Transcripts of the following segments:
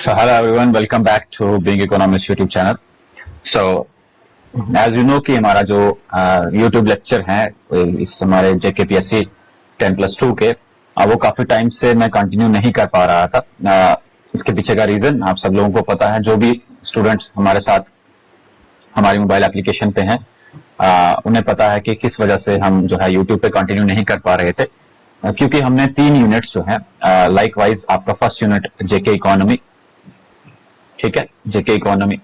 So hello everyone, welcome back to Being Economist YouTube channel. So as you know कि हमारा जो YouTube lecture है इस हमारे JKPSC 10+2 के वो काफी टाइम से मैं कंटिन्यू नहीं कर पा रहा था। इसके पीछे का रीजन आप सब लोगों को पता है। जो भी स्टूडेंट्स हमारे साथ हमारी मोबाइल एप्लीकेशन पे हैं उन्हें पता है कि किस वजह से हम जो है YouTube पे कंटिन्यू नहीं कर पा रहे थे, क्योंकि हमने 3 यूनिट्स जो है लाइक वाइज आपका फर्स्ट यूनिट जेके इकोनॉमी, ठीक है, JK economy,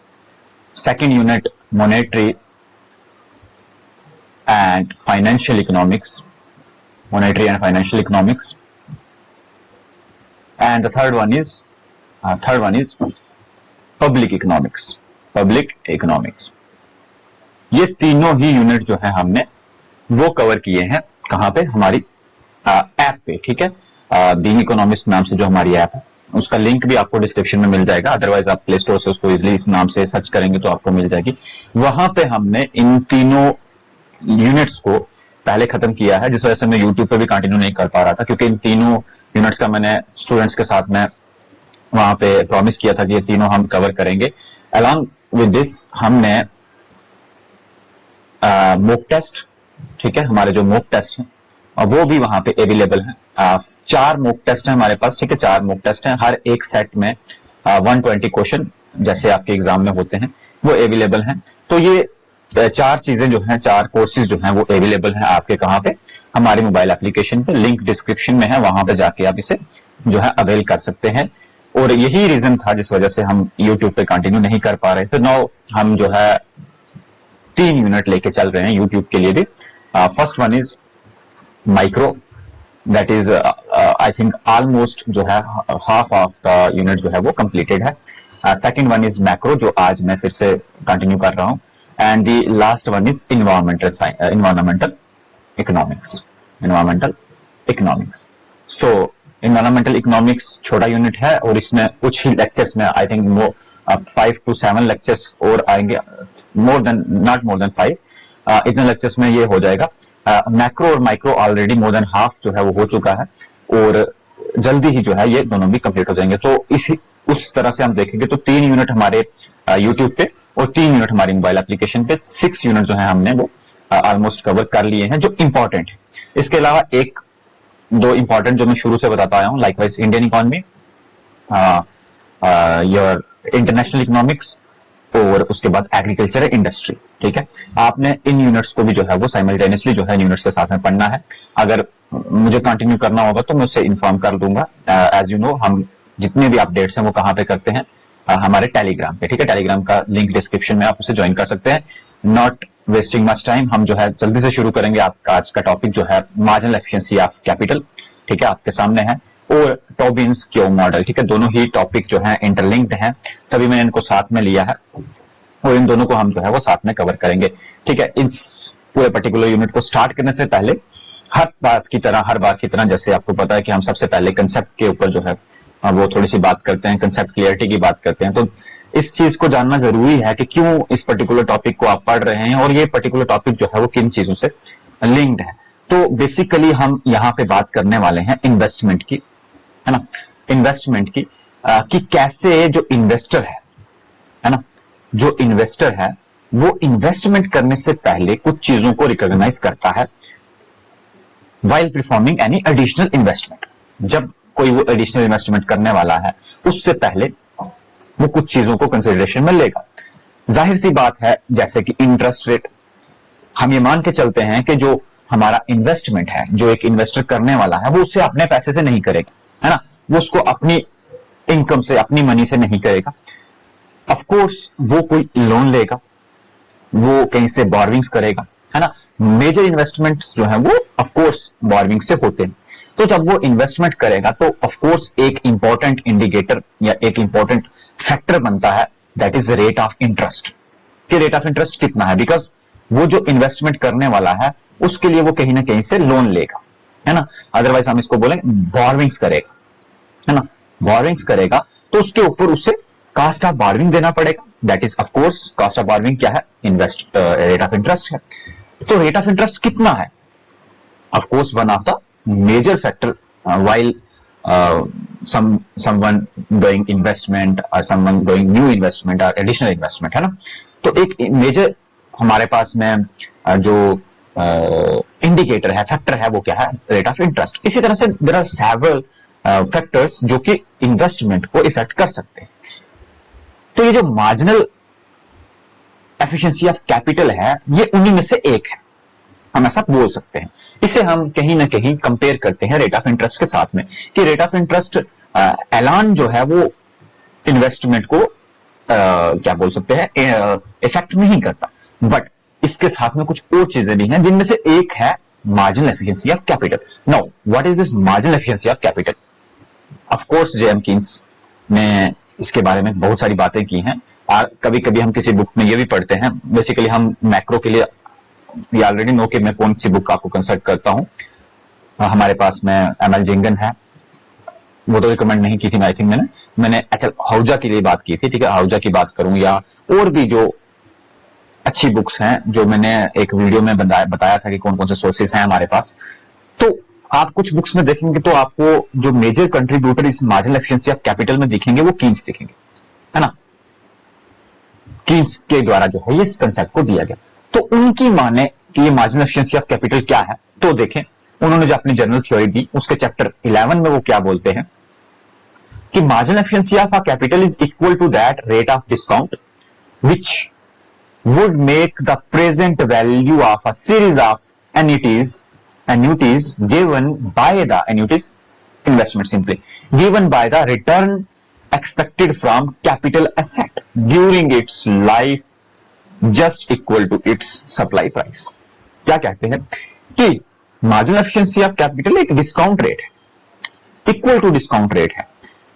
second unit monetary and financial economics, monetary and financial economics, and the third one is public economics, public economics. ये तीनों ही यूनिट जो है हमने वो कवर किए हैं कहां पे, हमारी ऐप पे, ठीक है। बीइंग इकोनॉमिस्ट नाम से जो हमारी ऐप है उसका लिंक भी आपको डिस्क्रिप्शन में मिल जाएगा, अदरवाइज आप प्ले स्टोर से उसको इजिली इस नाम से सर्च करेंगे तो आपको मिल जाएगी। वहां पे हमने इन तीनों यूनिट्स को पहले खत्म किया है, जिस वजह से मैं यूट्यूब पे भी कंटिन्यू नहीं कर पा रहा था, क्योंकि इन तीनों यूनिट्स का मैंने स्टूडेंट्स के साथ में वहां पे प्रॉमिस किया था कि ये तीनों हम कवर करेंगे। अलॉन्ग विद दिस हमने मॉक टेस्ट, ठीक है, हमारे जो मॉक टेस्ट हैं और वो भी वहां पे अवेलेबल है। 4 मॉक टेस्ट है हमारे पास, ठीक है, 4 मॉक टेस्ट हैं। हर एक सेट में 120 क्वेश्चन जैसे आपके एग्जाम में होते हैं वो अवेलेबल हैं। तो ये 4 चीजें जो हैं, 4 कोर्सेज जो हैं वो अवेलेबल हैं आपके कहां पे, हमारी मोबाइल एप्लीकेशन पे, लिंक डिस्क्रिप्शन में है, वहां पे जाके आप इसे जो है अवेल कर सकते हैं। और यही रीजन था जिस वजह से हम यूट्यूब पे कंटिन्यू नहीं कर पा रहे थे। नाउ हम जो है 3 यूनिट लेके चल रहे हैं यूट्यूब के लिए भी। First one is micro, that is I think almost जो है हाफ ऑफ द यूनिट जो है वो कंप्लीटेड है। सेकंड वन इज मैक्रो, जो आज मैं फिर से कंटिन्यू कर रहा हूं, and the last one is environmental economics. So environmental economics छोटा यूनिट है और इसमें कुछ ही लेक्चर्स में आई थिंक 5 to 7 लेक्चर्स और आएंगे, नॉट मोर देन 5, इतने लेक्चर्स में ये हो जाएगा। मैक्रो और micro already more than half जो है वो हो चुका है और जल्दी ही जो है ये दोनों भी कंप्लीट हो जाएंगे। तो इसी उस तरह से हम देखेंगे तो 3 यूनिट हमारे यूट्यूब पे और 3 यूनिट हमारी मोबाइल एप्लीकेशन पे, 6 यूनिट जो है हमने वो ऑलमोस्ट कवर कर लिए हैं जो इंपॉर्टेंट है। इसके अलावा 1-2 इंपॉर्टेंट जो मैं शुरू से बताता आया हूं, likewise Indian economy, your international economics और उसके बाद एग्रीकल्चर इंडस्ट्री, ठीक है। आपने इन यूनिट्स को भी जो है वो साइमल्टेनियसली जो है यूनिट्स के साथ में पढ़ना है। अगर मुझे कंटिन्यू करना होगा तो मैं उससे इन्फॉर्म कर दूंगा। एज यू नो हम जितने भी अपडेट्स हैं वो कहां पे करते हैं, हमारे टेलीग्राम पे, ठीक है। टेलीग्राम का लिंक डिस्क्रिप्शन में आप उसे ज्वाइन कर सकते हैं। नॉट वेस्टिंग मच टाइम, हम जो है जल्दी से शुरू करेंगे। आपका आज का टॉपिक जो है मार्जिनल एफिशिएंसी ऑफ कैपिटल, ठीक है, आपके सामने है, और टॉबिन्स क्यू मॉडल, ठीक है। दोनों ही टॉपिक जो है इंटरलिंक्ड हैं, तभी मैंने इनको साथ में लिया है और इन दोनों को हम जो है वो साथ में कवर करेंगे, ठीक है। इस पूरे पर्टिकुलर यूनिट को स्टार्ट करने से पहले हर बार की तरह जैसे आपको पता है कि हम सबसे पहले कंसेप्ट के ऊपर जो है वो थोड़ी सी बात करते हैं, कंसेप्ट क्लियरिटी की बात करते हैं। तो इस चीज को जानना जरूरी है कि क्यों इस पर्टिकुलर टॉपिक को आप पढ़ रहे हैं और ये पर्टिकुलर टॉपिक जो है वो किन चीजों से लिंक्ड है। तो बेसिकली हम यहाँ पे बात करने वाले हैं इन्वेस्टमेंट की, है ना, इन्वेस्टमेंट की, कि कैसे जो इन्वेस्टर है ना, जो इन्वेस्टर है वो इन्वेस्टमेंट करने से पहले कुछ चीजों को रिकॉग्नाइज करता है while performing any additional investment. जब कोई वो एडिशनल इन्वेस्टमेंट करने वाला है उससे पहले वो कुछ चीजों को कंसिडरेशन में लेगा। जाहिर सी बात है, जैसे कि इंटरेस्ट रेट, हम ये मान के चलते हैं कि जो हमारा इन्वेस्टमेंट है, जो एक इन्वेस्टर करने वाला है वो उसे अपने पैसे से नहीं करेगा, है ना, वो उसको अपनी इनकम से, अपनी मनी से नहीं करेगा। ऑफ कोर्स वो कोई लोन लेगा, वो कहीं से बोरविंग्स करेगा, है ना। मेजर इन्वेस्टमेंट्स जो है वो ऑफ कोर्स बोरविंग से होते हैं। तो जब वो इन्वेस्टमेंट करेगा तो ऑफ कोर्स एक इंपॉर्टेंट इंडिकेटर या एक इंपॉर्टेंट फैक्टर बनता है, that is rate of interest. कि रेट ऑफ इंटरेस्ट कितना है, बिकॉज वो जो इन्वेस्टमेंट करने वाला है उसके लिए वो कहीं ना कहीं से लोन लेगा, है ना, अदरवाइज हम इसको बोलेंगे बोरविंग्स करेगा, है ना, बोरविंग्स करेगा तो उसके ऊपर उसे कास्ट ऑफ बोरविंग देना पड़ेगा। That is of course cost of borrowing क्या है, रेट ऑफ इंटरेस्ट है। तो रेट ऑफ इंटरेस्ट कितना है, of course one of the major factor while someone doing investment or someone doing new investment or additional investment, है ना। तो एक मेजर हमारे पास में जो इंडिकेटर है, फैक्टर है, वो क्या है, रेट ऑफ इंटरेस्ट। इसी तरह से देयर आर सेवरल फैक्टर्स जो कि इन्वेस्टमेंट को इफेक्ट कर सकते हैं। तो ये जो मार्जिनल एफिशिएंसी ऑफ कैपिटल है, ये उन्हीं में से एक है, हम ऐसा बोल सकते हैं। इसे हम कहीं ना कहीं कंपेयर करते हैं रेट ऑफ इंटरेस्ट के साथ में, कि रेट ऑफ इंटरेस्ट ऐलान जो है वो इन्वेस्टमेंट को क्या बोल सकते हैं, इफेक्ट नहीं करता, बट इसके साथ में कुछ और चीजें भी हैं, जिनमें से एक है marginal efficiency of capital. Now what is this marginal efficiency of capital? Of course JM Keynes ने इसके बारे में बहुत सारी बातें की हैं, और कभी कभी हम किसी बुक में ये भी पढ़ते हैं। बेसिकली हम मैक्रो के लिए ये ऑलरेडी नो कि मैं कौन सी बुक आपको कंसल्ट करता हूं। हमारे पास में एमएल जिंगन है, वो तो रिकमेंड नहीं की थी, आई थिंक मैंने अच्छा हाउजा के लिए बात की थी, ठीक है। हाउजा की बात करूं या और भी जो अच्छी बुक्स हैं, जो मैंने एक वीडियो में बताया था कि कौन कौन से सोर्सेस हैं हमारे पास, तो आप कुछ बुक्स में देखेंगे तो आपको जो मेजर कंट्रीब्यूटर इस मार्जिनल एफिशिएंसी ऑफ कैपिटल में दिखेंगे वो कीन्स दिखेंगे, है ना। कीन्स के द्वारा जो है ये इस कंसेप्ट को दिया गया। तो उनकी माने कि ये मार्जिनल एफिशिएंसी ऑफ कैपिटल क्या है, तो देखें उन्होंने जो अपनी जनरल थ्योरी दी उसके चैप्टर 11 में वो क्या बोलते हैं कि marginal efficiency of a capital is equal to that rate of discount which would make the present value of a series of annuities given by the annuities investment simply given by the return expected from capital asset during its life just equal to its supply price। क्या कहते हैं कि marginal efficiency of capital एक discount rate है, equal to discount rate है,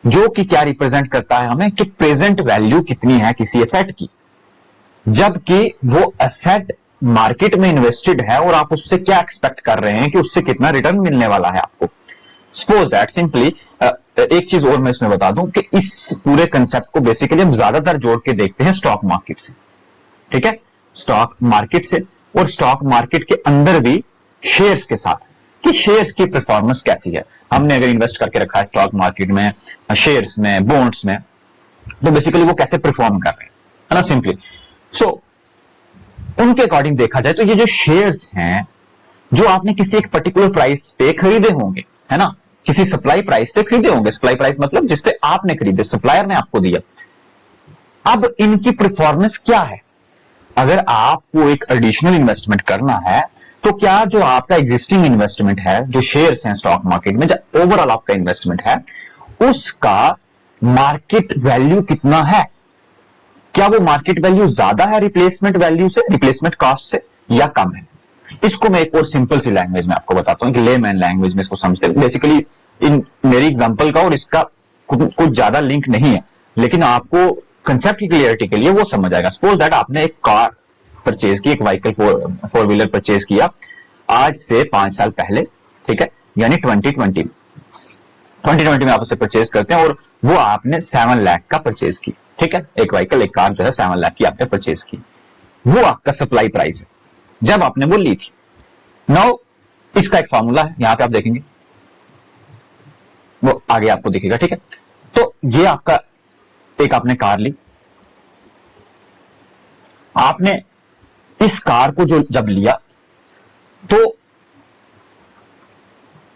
जो कि क्या रिप्रेजेंट करता है हमें कि प्रेजेंट वैल्यू कितनी है किसी एसेट की, जबकि वो एसेट मार्केट में इन्वेस्टेड है और आप उससे क्या एक्सपेक्ट कर रहे हैं कि उससे कितना रिटर्न मिलने वाला है आपको। सपोज दैट सिंपली एक चीज और मैं इसमें बता दूं कि इस पूरे कंसेप्ट को बेसिकली हम ज्यादातर जोड़ के देखते हैं स्टॉक मार्केट से, ठीक है, स्टॉक मार्केट से, और स्टॉक मार्केट के अंदर भी शेयर्स के साथ कि शेयर्स की परफॉर्मेंस कैसी है। हमने अगर इन्वेस्ट करके रखा है स्टॉक मार्केट में, शेयर्स में, बॉन्ड्स में, तो बेसिकली वो कैसे परफॉर्म कर रहे हैं, है ना, सिंपली। सो उनके अकॉर्डिंग देखा जाए तो ये जो शेयर्स हैं जो आपने किसी एक पर्टिकुलर प्राइस पे खरीदे होंगे, है ना, किसी सप्लाई प्राइस पे खरीदे होंगे, सप्लाई प्राइस मतलब जिसपे आपने खरीदे, सप्लायर ने आपको दिया। अब इनकी परफॉर्मेंस क्या है? अगर आपको एक एडिशनल इन्वेस्टमेंट करना है तो क्या जो आपका एग्जिस्टिंग इन्वेस्टमेंट है, जो शेयर्स हैं स्टॉक मार्केट में, जो ओवरऑल आपका इन्वेस्टमेंट है, उसका मार्केट वैल्यू कितना है? क्या वो मार्केट वैल्यू ज्यादा है रिप्लेसमेंट वैल्यू से, रिप्लेसमेंट कॉस्ट से, या कम है? इसको मैं एक और सिंपल सी लैंग्वेज में आपको बताता हूं कि लेमैन लैंग्वेज में इसको समझते हैं। बेसिकली इन मेरी एग्जांपल का और इसका कुछ ज्यादा लिंक नहीं है, लेकिन आपको कंसेप्ट की क्लियरिटी के लिए वो समझ आएगा। सपोज दैट आपने एक कार परचेज की, एक व्हीकल फोर व्हीलर परचेज किया आज से 5 साल पहले, ठीक है, यानी 2020 में आप उसे परचेज करते हैं और वो आपने 7 लाख का परचेज की, ठीक है, एक व्हीकल, एक कार जो है 7 लाख की आपने परचेज की, वो आपका सप्लाई प्राइस है जब आपने वो ली थी। नाउ इसका एक फॉर्मूला है, यहां पे आप देखेंगे, वो आगे आपको दिखेगा, ठीक है। तो ये आपका एक आपने कार ली, आपने इस कार को जो जब लिया तो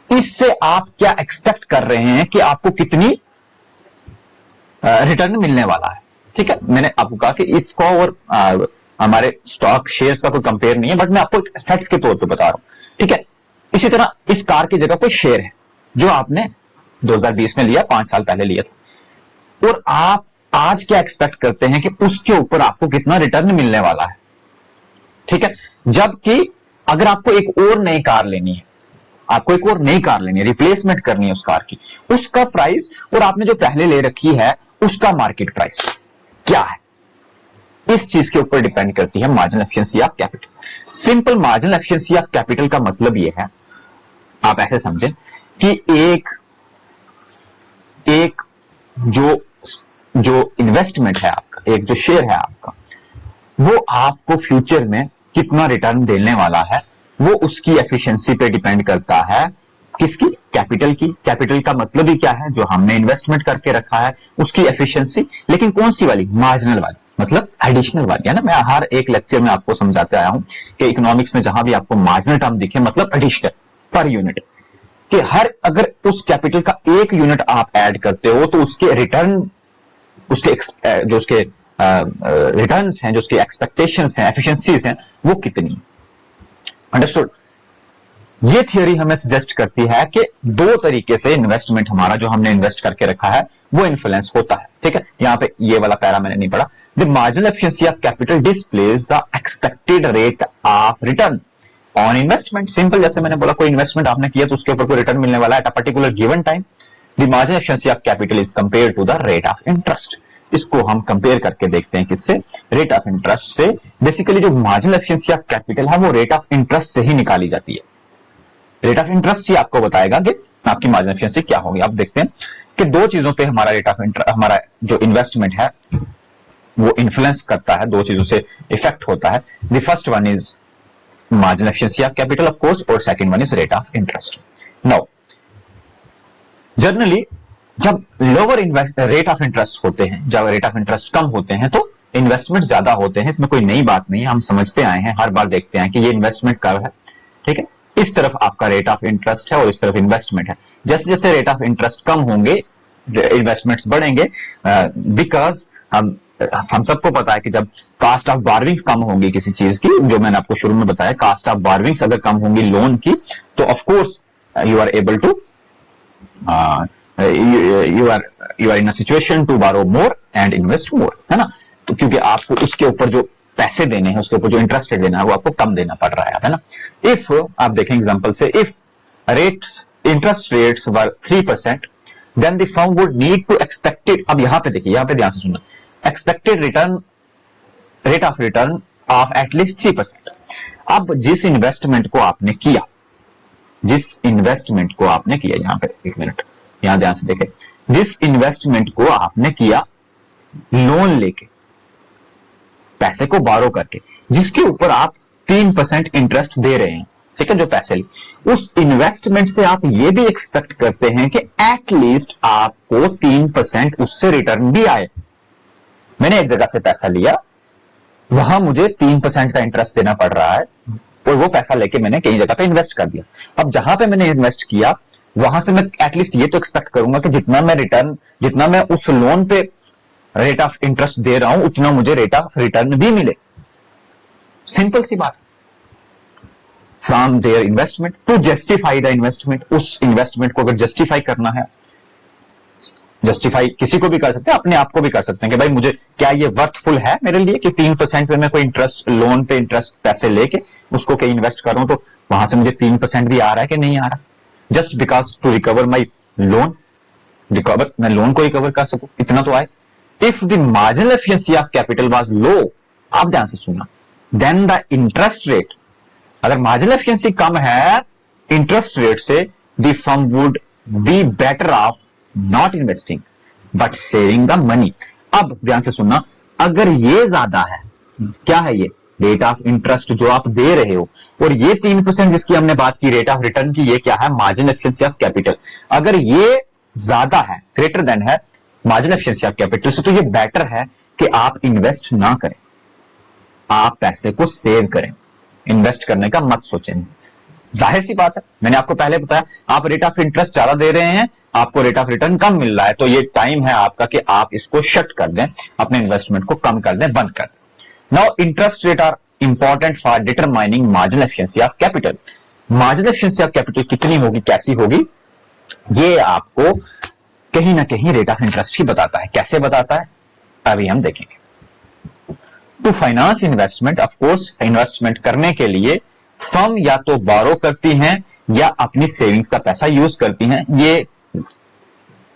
इससे आप क्या एक्सपेक्ट कर रहे हैं कि आपको कितनी रिटर्न मिलने वाला है, ठीक है। मैंने आपको कहा कि इसको और हमारे स्टॉक शेयर्स का कोई कंपेयर नहीं है, बट मैं आपको एक एसेट्स के तौर पे बता रहा हूं, ठीक है। इसी तरह इस कार की जगह कोई शेयर है जो आपने 2020 में लिया, 5 साल पहले लिया था, और आप आज क्या एक्सपेक्ट करते हैं कि उसके ऊपर आपको कितना रिटर्न मिलने वाला है, ठीक है। जबकि अगर आपको एक और नई कार लेनी है, आपको एक और नई कार लेनी है, रिप्लेसमेंट करनी है उस कार की, उसका प्राइस और आपने जो पहले ले रखी है उसका मार्केट प्राइस क्या है, इस चीज के ऊपर डिपेंड करती है marginal efficiency of capital. Simple marginal efficiency of capital का मतलब यह है, आप ऐसे समझें कि एक जो इन्वेस्टमेंट है आपका, एक जो शेयर है आपका, वो आपको फ्यूचर में कितना रिटर्न देने वाला है, वो उसकी एफिशिएंसी पे डिपेंड करता है किसकी? कैपिटल की। कैपिटल का मतलब ही क्या है? जो हमने इन्वेस्टमेंट करके रखा है उसकी एफिशिएंसी, लेकिन कौन सी वाली? मार्जिनल वाली, मतलब एडिशनल वाली, है ना। मैं हर एक लेक्चर में आपको समझाते आया हूं कि इकोनॉमिक्स में जहां भी आपको मार्जिनल टर्म दिखे मतलब एडिशनल, पर यूनिट, कि हर अगर उस कैपिटल का एक यूनिट आप ऐड करते हो तो उसके रिटर्न, उसके जो उसके रिटर्न्स हैं, जो उसके एक्सपेक्टेशंस हैं, एफिशिएंसीज हैं, वो कितनी? अंडरस्टूड? ये थियोरी हमें सजेस्ट करती है कि दो तरीके से इन्वेस्टमेंट हमारा जो हमने इन्वेस्ट करके रखा है वो इन्फ्लुएंस होता है। ठीक है, यहां पे ये वाला पैरा मैंने नहीं पढ़ा। The marginal efficiency of capital displays the expected rate of return on investment. Simple, जैसे मैंने बोला कोई इन्वेस्टमेंट आपने किया तो उसके ऊपर कोई रिटर्न मिलने वाला है at a particular given time. The marginal efficiency of capital is compare to the rate of interest. इसको हम कंपेयर करके देखते हैं किससे? रेट ऑफ इंटरेस्ट से। बेसिकली जो मार्जिनल एफिशिएंसी ऑफ कैपिटल है वो रेट ऑफ इंटरेस्ट से ही निकाली जाती है। रेट ऑफ इंटरेस्ट ही आपको बताएगा कि आपकी मार्जिनल एफिशिएंसी क्या होगी। आप देखते हैं कि दो चीजों पे हमारा रेट ऑफ इंटरेस्ट, हमारा जो इन्वेस्टमेंट है वो इन्फ्लुएंस करता है, दो चीजों से इफेक्ट होता है। The first one is marginal efficiency of capital of course, और second one is rate of interest. Now generally जब लोअर रेट ऑफ इंटरेस्ट होते हैं, जब रेट ऑफ इंटरेस्ट कम होते हैं तो इन्वेस्टमेंट ज्यादा होते हैं। इसमें कोई नई बात नहीं है, हम समझते आए हैं, हर बार देखते हैं कि ये इन्वेस्टमेंट कब है। ठीक है, इस तरफ आपका रेट ऑफ इंटरेस्ट है और इस तरफ इन्वेस्टमेंट है। जैसे जैसे रेट ऑफ इंटरेस्ट कम होंगे इन्वेस्टमेंट्स बढ़ेंगे, बिकॉज हम सबको पता है कि जब कास्ट ऑफ बारविंग्स कम होंगी किसी चीज की, जो मैंने आपको शुरू में बताया, कास्ट ऑफ बारविंग्स अगर कम होंगी लोन की, तो of course you are able to you are in a situation to borrow more and invest more, है ना। तो क्योंकि आपको उसके ऊपर जो पैसे देने हैं, उसके ऊपर जो इंटरेस्ट देना है वो आपको कम देना पड़ रहा है ना। इफ आप देखें एग्जांपल से, if rates, interest rates were 3%, then the firm would need to expected, अब यहां पे देखिए, यहां पे ध्यान से सुनना, expected return, rate of return of at least 3%। अब जिस इन्वेस्टमेंट को आपने किया, जिस इन्वेस्टमेंट को आपने किया, यहां पे एक मिनट, यहां ध्यान से देखें, जिस इन्वेस्टमेंट को आपने किया लोन लेके, पैसे को बारो करके, जिसके ऊपर आप 3% इंटरेस्ट दे रहे हैं, ठीक है, जो पैसे लिए, उस इन्वेस्टमेंट से आप ये भी एक्सपेक्ट करते हैं कि एटलीस्ट आपको 3% उससे रिटर्न भी आए। मैंने एक जगह से पैसा लिया, वहां मुझे 3% का इंटरेस्ट देना पड़ रहा है, और वो पैसा लेके मैंने कई जगह पे इन्वेस्ट कर दिया। अब जहां पे मैंने इन्वेस्ट किया वहां से मैं एटलीस्ट ये तो एक्सपेक्ट करूंगा कि जितना मैं रिटर्न, जितना मैं उस लोन पे रेट ऑफ इंटरेस्ट दे रहा हूं, उतना मुझे रेट ऑफ रिटर्न भी मिले। सिंपल सी बात। From there investment to justify the investment, उस इन्वेस्टमेंट को अगर जस्टिफाई करना है, जस्टिफाई किसी को भी कर सकते हैं, अपने आप को भी कर सकते हैं कि भाई मुझे क्या ये वर्थफुल है मेरे लिए कि 3% पे मैं कोई इंटरेस्ट, लोन पे इंटरेस्ट पैसे लेके उसको कहीं इन्वेस्ट करूं तो वहां से मुझे 3% भी आ रहा है कि नहीं आ रहा, just because to recover my loan, recover, मैं लोन को रिकवर कर सकूं, इतना तो आए। If the marginal efficiency of capital was low, आप ध्यान से सुनना, देन द इंटरेस्ट रेट, अगर मार्जिनल एफिशिएंसी कम है इंटरेस्ट रेट से, the firm would be better off not investing but saving the money. अब ध्यान से सुनना, अगर ये ज्यादा है, क्या है ये? रेट ऑफ इंटरेस्ट जो आप दे रहे हो, और ये 3% जिसकी हमने बात की रेट ऑफ रिटर्न की, ये क्या है? Marginal efficiency of capital. अगर ये ज्यादा है, ग्रेटर देन है मार्जिनल एफिशिएंसी ऑफ कैपिटल से, तो ये बेटर है कि आप इन्वेस्ट ना करें, आप पैसे को सेव करें, इन्वेस्ट करने का मत सोचें। जाहिर सी बात है, मैंने आपको पहले बताया, आप रेट ऑफ इंटरेस्ट ज्यादा दे रहे हैं, आपको रेट ऑफ रिटर्न कम मिल रहा है, तो ये टाइम है आपका कि आप इसको शट कर दें, अपने इन्वेस्टमेंट को कम कर दें, बंद कर दें। Now interest rate are important for determining marginal efficiency of capital. Marginal efficiency of capital कितनी होगी, कैसी होगी, ये आपको कहीं ना कहीं रेट ऑफ इंटरेस्ट ही बताता है। कैसे बताता है अभी हम देखेंगे। To finance investment, of course investment करने के लिए फर्म या तो बारो करती हैं या अपनी सेविंग्स का पैसा यूज करती हैं। ये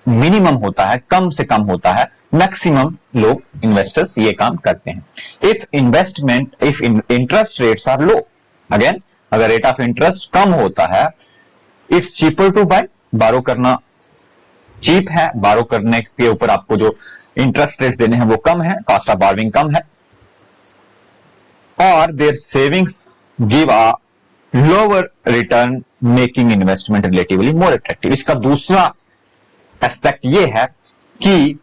मिनिमम होता है, कम से कम होता है, मैक्सिमम लोग इन्वेस्टर्स ये काम करते हैं। If interest rates are low, again अगर रेट ऑफ इंटरेस्ट कम होता है, इट्स चीपर टू बाय, बारो करना चीप है, बारो करने के ऊपर आपको जो इंटरेस्ट रेट्स देने हैं वो कम है, कॉस्ट ऑफ बारविंग कम है, और there savings give a lower return making investment relatively more attractive. इसका दूसरा एस्पेक्ट ये है कि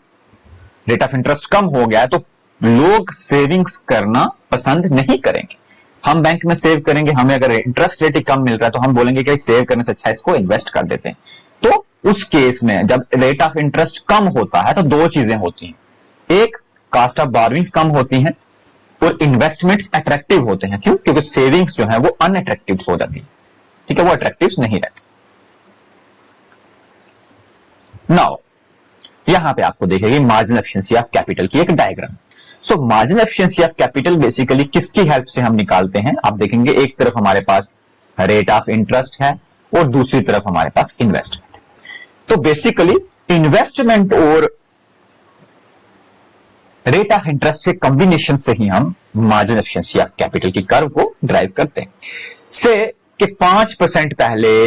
रेट ऑफ इंटरेस्ट कम हो गया है तो लोग सेविंग्स करना पसंद नहीं करेंगे। हम बैंक में सेव करेंगे, हमें अगर इंटरेस्ट रेट ही कम मिल रहा है तो हम बोलेंगे कि सेव करने से अच्छा इसको इन्वेस्ट कर देते हैं। तो उस केस में जब रेट ऑफ इंटरेस्ट कम होता है तो दो चीजें होती हैं, एक कॉस्ट ऑफ बोरोइंग्स कम होती हैं और इन्वेस्टमेंट्स अट्रैक्टिव होते हैं। क्यों? क्योंकि सेविंग्स जो है वो अनअट्रैक्टिव हो जाती है, ठीक है, वो अट्रैक्टिव नहीं रहती। नाउ यहां पे आपको देखेगी मार्जिनल एफिशिएंसी ऑफ कैपिटल की एक diagram. So marginal efficiency of capital basically किसकी हेल्प से हम निकालते हैं? आप देखेंगे एक तरफ हमारे पास रेट ऑफ इंटरेस्ट है और दूसरी तरफ हमारे पास इन्वेस्टमेंट। तो बेसिकली इन्वेस्टमेंट और रेट ऑफ इंटरेस्ट के कॉम्बिनेशन से ही हम मार्जिनल एफिशिएंसी ऑफ कैपिटल की कर्व को ड्राइव करते हैं। से कि 5% पहले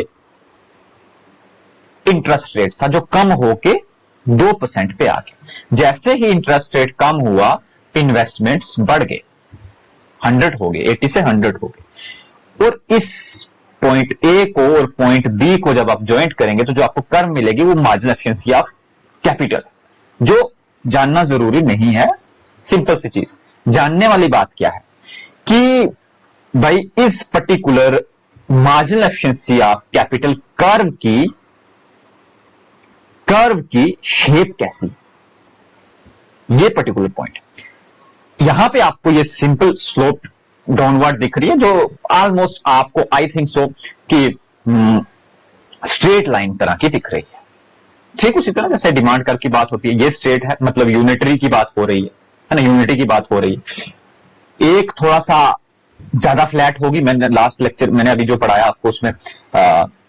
इंटरेस्ट रेट था जो कम होके 2% पे आ गया। जैसे ही इंटरेस्ट रेट कम हुआ इन्वेस्टमेंट्स बढ़ गए, 100 हो गए, 80 से 100 हो गए। और इस पॉइंट ए को और पॉइंट बी को जब आप ज्वाइंट करेंगे तो जो आपको कर्व मिलेगी वो मार्जिनल एफिशिएंसी ऑफ कैपिटल। जो जानना जरूरी नहीं है, सिंपल सी चीज जानने वाली बात क्या है कि भाई इस particular marginal efficiency of capital curve की शेप कैसी, ये पर्टिकुलर पॉइंट। यहां पे आपको ये सिंपल स्लोप डाउनवर्ड दिख रही है जो ऑलमोस्ट आपको आई थिंक सो कि स्ट्रेट लाइन तरह की दिख रही है। ठीक उसी तरह जैसे डिमांड कर्व की बात होती है, ये स्ट्रेट है, मतलब यूनिटरी की बात हो रही है ना, यूनिटी की बात हो रही है। एक थोड़ा सा ज्यादा फ्लैट होगी, मैंने लास्ट लेक्चर मैंने अभी जो पढ़ाया आपको उसमें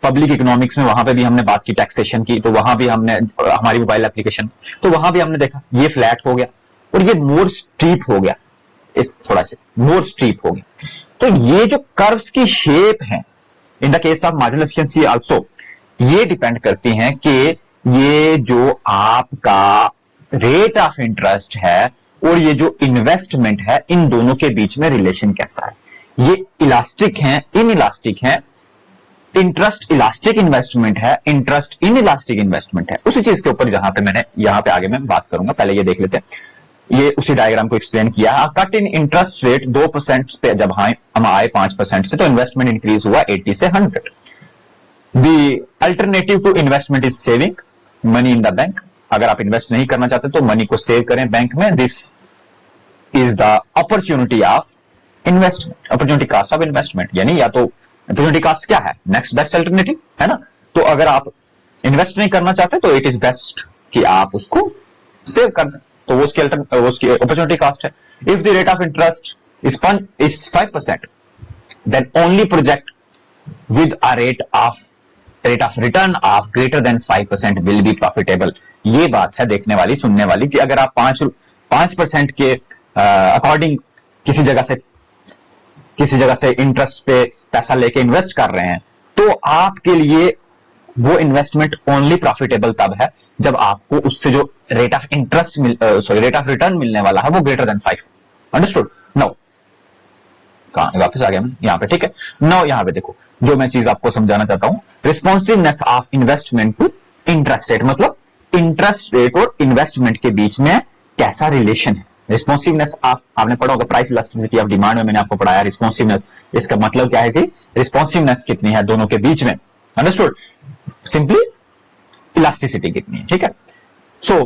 पब्लिक इकोनॉमिक्स में वहां पे भी हमने बात की टैक्सेशन की, तो वहां भी हमने हमारी मोबाइल एप्लीकेशन, तो वहां भी हमने देखा ये फ्लैट हो गया और ये मोर स्टीप हो गया, इस थोड़ा से मोर स्टीप हो गया। तो ये जो कर्व्स की शेप है in the case of marginal efficiency also, ये डिपेंड करती हैं कि ये जो आपका रेट ऑफ इंटरेस्ट है और ये जो इन्वेस्टमेंट है इन दोनों के बीच में रिलेशन कैसा है। ये इलास्टिक है, इन इलास्टिक है, इंटरेस्ट इलास्टिक इन्वेस्टमेंट है, इंटरेस्ट इन इलास्टिक इन्वेस्टमेंट है। उसी चीज के ऊपर जहां पे मैंने यहां पे आगे मैं बात करूंगा, पहले ये देख लेते हैं। ये उसी डायग्राम को एक्सप्लेन किया है। कट इन इंटरेस्ट रेट 2% पे जब हम आए 5% से, तो इन्वेस्टमेंट इंक्रीज हुआ 80 से 100। The alternative to investment is saving money in the bank. अगर आप इन्वेस्ट नहीं करना चाहते तो मनी को सेव करें बैंक में। This is the opportunity of investment, opportunity cost of investment, यानी या तो अपॉर्चुनिटी कॉस्ट क्या है, नेक्स्ट बेस्ट अल्टरनेटिव है ना। तो अगर आप इन्वेस्ट नहीं करना चाहते तो इट इज बेस्ट कि आप उसको सेव कर दें, तो वो उसकी अपॉर्चुनिटी कॉस्ट है। If the rate of interest is 5%, then only project with a rate of return of greater than 5% will be profitable. ये बात है देखने वाली, सुनने वाली, कि अगर आप 5% के अकॉर्डिंग किसी जगह से इंटरेस्ट पे पैसा लेके इन्वेस्ट कर रहे हैं तो आपके लिए वो इन्वेस्टमेंट ओनली प्रॉफिटेबल तब है जब आपको उससे जो रेट ऑफ रिटर्न मिलने वाला है वो ग्रेटर देन 5। अंडरस्टूड? नाउ वापस आ गया मैं यहां पे, ठीक है। नाउ यहां पे देखो जो मैं चीज आपको समझाना चाहता हूं, responsiveness of investment to interest rate, मतलब इंटरेस्ट रेट और इन्वेस्टमेंट के बीच में कैसा रिलेशन है। रिस्पॉन्सिवनेस ऑफ, आपने पढ़ा होगा प्राइस इलास्टिसिटी ऑफ डिमांड में, मैंने आपको पढ़ाया रिस्पॉन्सिवनेस। इसका मतलब क्या है कि रिस्पॉन्सिवनेस कितनी है दोनों के बीच में। अंडरस्टूड? सिंपली इलास्टिसिटी कितनी है, ठीक है। सो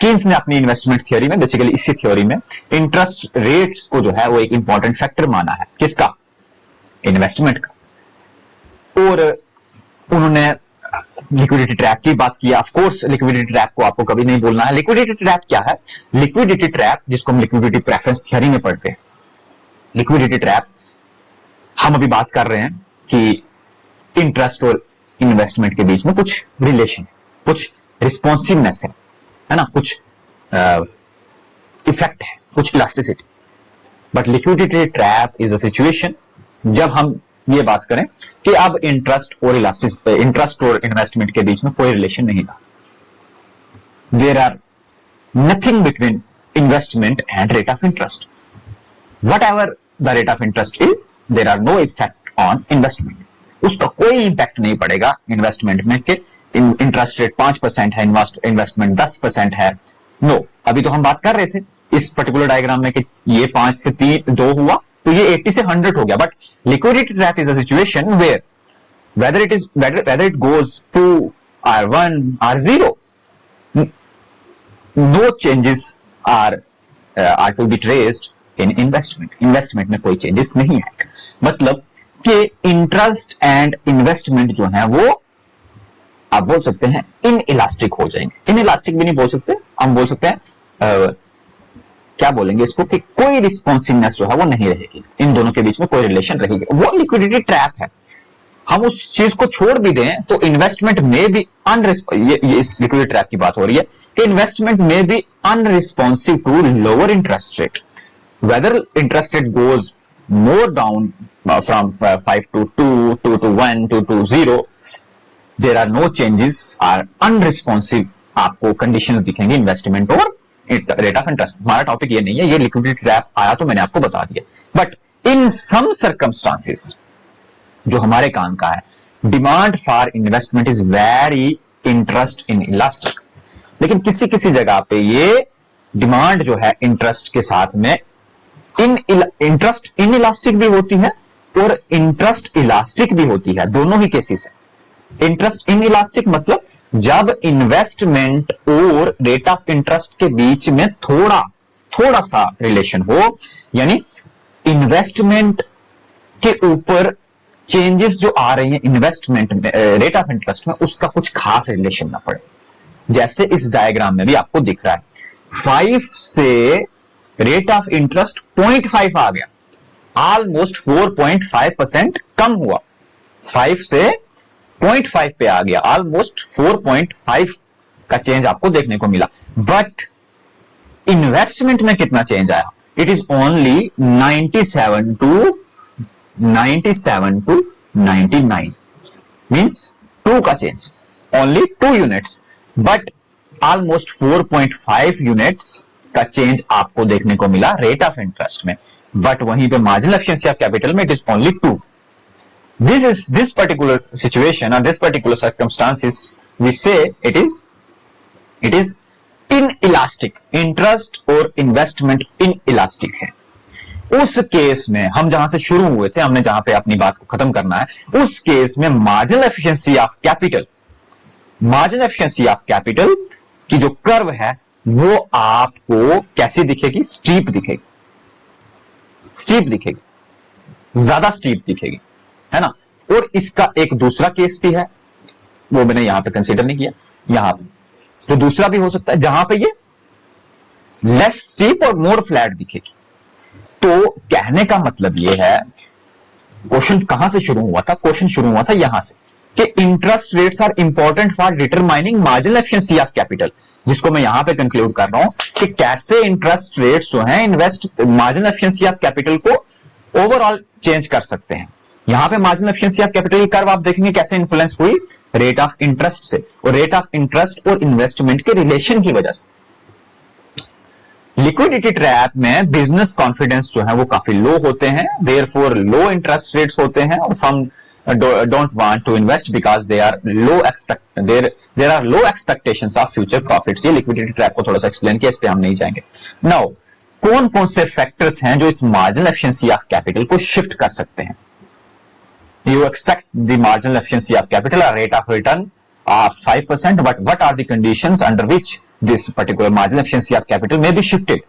कीन्स ने अपनी इन्वेस्टमेंट थ्योरी में, बेसिकली इसी थ्योरी में, इंटरेस्ट रेट्स को जो है वो एक इंपॉर्टेंट फैक्टर माना है। किसका? इन्वेस्टमेंट का। और उन्होंने लिक्विडिटी ट्रैप की बात की। ऑफ कोर्स लिक्विडिटी ट्रैप को आपको कभी नहीं बोलना है। लिक्विडिटी ट्रैप क्या है? लिक्विडिटी ट्रैप, जिसको हम लिक्विडिटी प्रेफरेंस थ्योरी में पढ़ते हैं, लिक्विडिटी ट्रैप, हम अभी बात कर रहे हैं कि इंटरेस्ट और इन्वेस्टमेंट के बीच में कुछ रिलेशन है, कुछ रिस्पॉन्सिवनेस है ना, कुछ इफेक्ट है, कुछ elasticity. But liquidity trap is a situation जब हम ये बात करें कि अब इंटरेस्ट और इन्वेस्टमेंट के बीच में कोई रिलेशन नहीं था। There are nothing between investment and rate of interest. Whatever the rate of interest is, there are no effect on investment. उसका कोई इंपैक्ट नहीं पड़ेगा इन्वेस्टमेंट में कि इंटरेस्ट रेट 5% है, इन्वेस्टमेंट 10% है। नो, अभी तो हम बात कर रहे थे इस पर्टिकुलर डायग्राम में कि ये 5 से 3 2 हुआ तो ये 80 से 100 हो गया। But liquidity trap is a situation where whether it goes to R1 R0, no changes are to be traced in investment में कोई चेंजेस नहीं है। मतलब कि इंटरेस्ट एंड इन्वेस्टमेंट जो है वो आप बोल सकते हैं इन इलास्टिक हो जाएंगे। इन इलास्टिक भी नहीं बोल सकते, हम बोल सकते हैं क्या बोलेंगे इसको कि कोई रिस्पॉन्सिवनेस जो है वो नहीं रहेगी, इन दोनों के बीच में कोई रिलेशन रहेगी। वो लिक्विडिटी ट्रैप है। हम उस चीज को छोड़ भी दें तो इन्वेस्टमेंट में भी ये इस लिक्विडिटी ट्रैप की बात हो रही है कि इन्वेस्टमेंट में भी unresponsive to lower interest rate. Whether interest rate goes more down from 5 to 2 to 1 to 0, there are no changes, are unresponsive आपको कंडीशंस दिखेंगे इन्वेस्टमेंट और रेट ऑफ इंटरेस्ट। हमारा टॉपिक ये नहीं है, ये लिक्विडिटी ट्रैप आया तो मैंने आपको बता दिया। बट इन सम सर्कमस्टांसेस जो हमारे काम का है, demand for investment is very interest in elastic. लेकिन किसी किसी जगह पे ये डिमांड जो है इंटरेस्ट के साथ में इंटरेस्ट इन इलास्टिक भी होती है और इंटरेस्ट इलास्टिक भी होती है, दोनों ही केसेस है। इंटरेस्ट इन इलास्टिक मतलब जब इन्वेस्टमेंट और रेट ऑफ इंटरेस्ट के बीच में थोड़ा सा रिलेशन हो, यानी इन्वेस्टमेंट के ऊपर चेंजेस जो आ रही हैं इन्वेस्टमेंट में रेट ऑफ इंटरेस्ट में, उसका कुछ खास रिलेशन ना पड़े। जैसे इस डायग्राम में भी आपको दिख रहा है 5 से रेट ऑफ इंटरेस्ट 0.5 आ गया, ऑलमोस्ट 4.5% कम हुआ। 5 से 0.5 पे आ गया, ऑलमोस्ट 4.5 का चेंज आपको देखने को मिला। बट इन्वेस्टमेंट में कितना चेंज आया? It is only 97 to 99, means 2 का change, only 2 units, but almost 4.5 units का चेंज आपको देखने को मिला रेट ऑफ इंटरेस्ट में। बट वहीं पे मार्जिनल एफिशिएंसी ऑफ कैपिटल में it is only 2। this particular situation or this particular circumstances we say it is inelastic, interest और investment inelastic है। उस केस में हम जहां से शुरू हुए थे, हमने जहां पे अपनी बात को खत्म करना है, उस केस में मार्जिनल एफिशिएंसी ऑफ कैपिटल की जो कर्व है वो आपको कैसी दिखेगी? स्टीप दिखेगी, ज्यादा स्टीप दिखेगी, है ना। और इसका एक दूसरा केस भी है, वो मैंने यहां पे कंसीडर नहीं किया। यहां पे तो दूसरा भी हो सकता है जहां पे ये लेस स्टीप और मोर फ्लैट दिखेगी। तो कहने का मतलब ये है, क्वेश्चन कहां से शुरू हुआ था? क्वेश्चन शुरू हुआ था यहां से कि interest rates are important for determining marginal efficiency of capital, जिसको मैं यहां पे कंक्लूड कर रहा हूं कि कैसे इंटरेस्ट रेट्स जो हैं मार्जिनल एफिशिएंसी ऑफ कैपिटल को ओवरऑल चेंज कर सकते हैं। यहां पे मार्जिनल एफिशिएंसी ऑफ कैपिटल की कर्व आप देखेंगे कैसे इन्फ्लुएंस हुई रेट ऑफ इंटरेस्ट से, और रेट ऑफ इंटरेस्ट और इन्वेस्टमेंट के रिलेशन की वजह से। लिक्विडिटी ट्रैप में बिजनेस कॉन्फिडेंस जो है वो काफी लो होते हैं, देयरफॉर लो इंटरेस्ट रेट्स होते हैं, और firm don't want to invest because there are low expectations of future profits। ये लिक्विडिटी ट्रैप को थोड़ा सा एक्सप्लेन किया, इस पे हम नहीं जाएंगे। नाउ कौन कौन से फैक्टर्स हैं जो इस मार्जिनल एफिशिएंसी ऑफ कैपिटल को शिफ्ट कर सकते हैं? You expect the marginal efficiency of capital or rate of return of 5%, but what are the conditions under which this particular marginal efficiency of capital may be shifted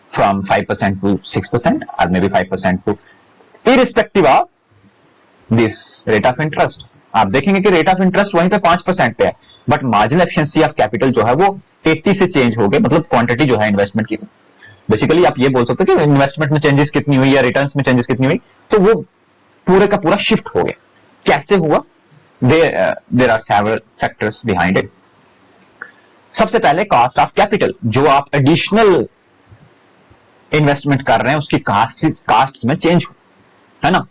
from 5% to 6% or maybe 5% to, irrespective of this rate of interest। आप देखेंगे कि rate of interest वहीं पे 5% पे है, but marginal efficiency of capital जो है वो 80 से चेंज हो गए, मतलब क्वांटिटी जो है इन्वेस्टमेंट की। बेसिकली आप ये बोल सकते हो कि इन्वेस्टमेंट में चेंजेस कितनी हुई या रिटर्न्स में चेंजेस कितनी हुई, तो वो पूरे का पूरा शिफ्ट हो गया। कैसे हुआ? There are several factors behind it. सबसे पहले कॉस्ट ऑफ कैपिटल, जो आप एडिशनल इन्वेस्टमेंट कर रहे हैं उसकी कास्ट में चेंज हो, है ना,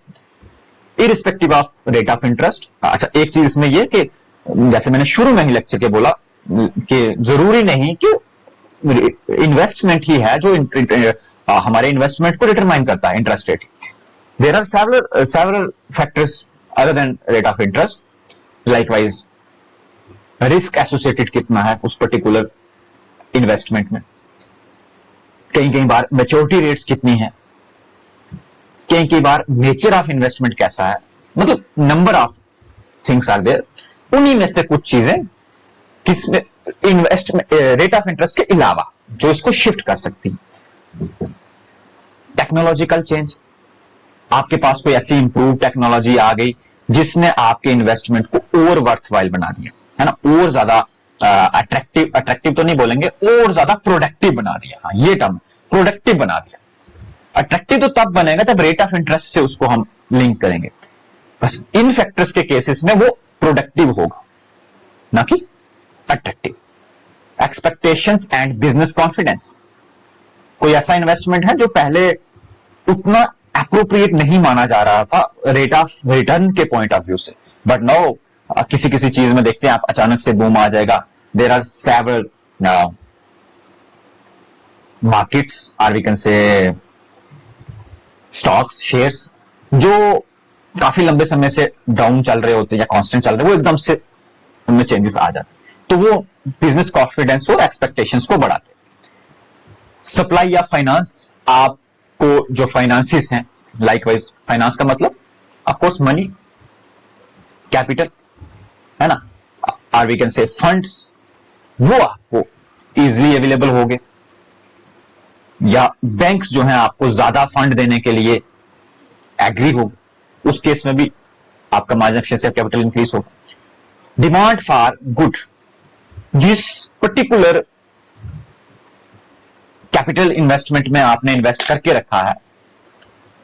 irrespective of rate of interest. अच्छा, एक चीज इसमें यह कि जैसे मैंने शुरू में ही लेक्चर के बोला कि जरूरी नहीं कि इन्वेस्टमेंट ही है जो हमारे इन्वेस्टमेंट को डिटरमाइन करता है, interest rate. There are several factors other than rate of interest. Likewise risk associated कितना है उस पर्टिकुलर इन्वेस्टमेंट में, कई बार मैच्योरिटी रेट्स कितनी है, कई बार नेचर ऑफ इन्वेस्टमेंट कैसा है, मतलब number of things are there. उन्हीं में से कुछ चीजें किसमें इन्वेस्टमेंट रेट ऑफ इंटरेस्ट के अलावा जो इसको शिफ्ट कर सकती है। टेक्नोलॉजिकल चेंज, आपके पास कोई ऐसी इंप्रूव टेक्नोलॉजी आ गई जिसने आपके इन्वेस्टमेंट को और वर्थवाइल बना दिया, है ना, और ज्यादा अट्रैक्टिव तो नहीं बोलेंगे, और ज्यादा प्रोडक्टिव बना दिया। हाँ, ये टर्म प्रोडक्टिव बना दिया। अट्रैक्टिव तो तब बनेगा जब रेट ऑफ इंटरेस्ट से उसको हम लिंक करेंगे। बस इन फैक्टर्स के केसेस में वो प्रोडक्टिव होगा, ना कि attractive. Expectations and business confidence, कोई ऐसा इन्वेस्टमेंट है जो पहले उतना एप्रोप्रिएट नहीं माना जा रहा था रेट ऑफ रिटर्न के पॉइंट ऑफ व्यू से, बट नाउ किसी किसी चीज में देखते हैं आप अचानक से बूम आ जाएगा। There are several markets or we can say stocks, shares जो काफी लंबे समय से डाउन चल रहे होते हैं या कांस्टेंट चल रहे हैं, वो एकदम से उनमें चेंजेस आ जाते हैं, तो वो बिजनेस कॉन्फिडेंस और एक्सपेक्टेशंस को बढ़ाते हैं। सप्लाई या फाइनेंस, आपको जो फाइनेंसिस हैं, लाइकवाइज फाइनेंस का मतलब ऑफ कोर्स मनी, कैपिटल, है ना, or we can say funds, वो आपको इजीली अवेलेबल हो गए, या बैंक्स जो हैं आपको ज्यादा फंड देने के लिए एग्री हो, उस केस में भी आपका margin efficiency of capital increase होगा। डिमांड फॉर गुड, जिस पर्टिकुलर कैपिटल इन्वेस्टमेंट में आपने इन्वेस्ट करके रखा है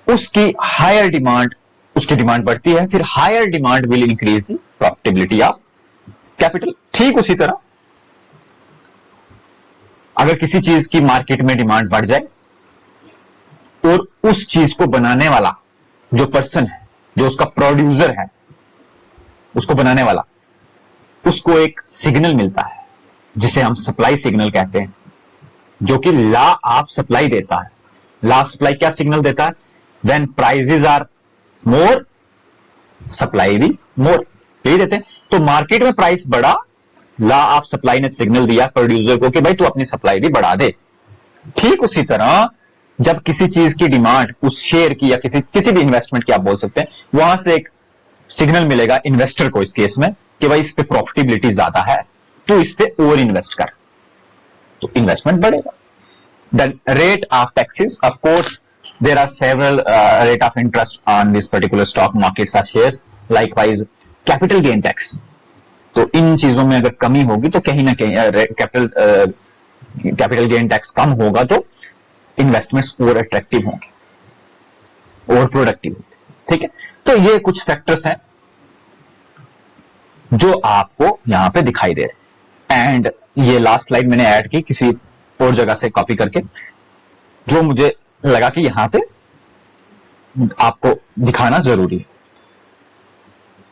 उसकी हायर डिमांड, उसकी डिमांड बढ़ती है, फिर higher demand will increase the profitability of capital. ठीक उसी तरह अगर किसी चीज की मार्केट में डिमांड बढ़ जाए और उस चीज को बनाने वाला जो पर्सन है, जो उसका प्रोड्यूसर है, उसको बनाने वाला, उसको एक सिग्नल मिलता है जिसे हम सप्लाई सिग्नल कहते हैं, जो कि लॉ ऑफ सप्लाई देता है। लॉ ऑफ सप्लाई क्या सिग्नल देता है? When prices are more supply भी मोर, यही देते हैं। तो मार्केट में प्राइस बढ़ा, लॉ ऑफ सप्लाई ने सिग्नल दिया प्रोड्यूसर को कि भाई तू अपनी सप्लाई भी बढ़ा दे। ठीक उसी तरह जब किसी चीज की डिमांड, उस शेयर की या किसी भी इन्वेस्टमेंट की आप बोल सकते हैं, वहां से एक सिग्नल मिलेगा इन्वेस्टर को इस केस में कि भाई इस पे प्रॉफिटेबिलिटी ज्यादा है, तो इस पे ओवर इन्वेस्ट कर, तो इन्वेस्टमेंट बढ़ेगा। Then rate of taxes, of course there are several rate of interest on this particular stock markets और shares. Likewise capital gain tax, तो इन चीजों में अगर कमी होगी तो कहीं ना कहीं कैपिटल गेन टैक्स कम होगा, तो इन्वेस्टमेंट्स और अट्रैक्टिव होंगे और प्रोडक्टिव होंगे। ठीक है, तो ये कुछ फैक्टर्स हैं जो आपको यहां पे दिखाई दे रहे हैं। एंड ये लास्ट स्लाइड मैंने ऐड की किसी और जगह से कॉपी करके, जो मुझे लगा कि यहां पे आपको दिखाना जरूरी है।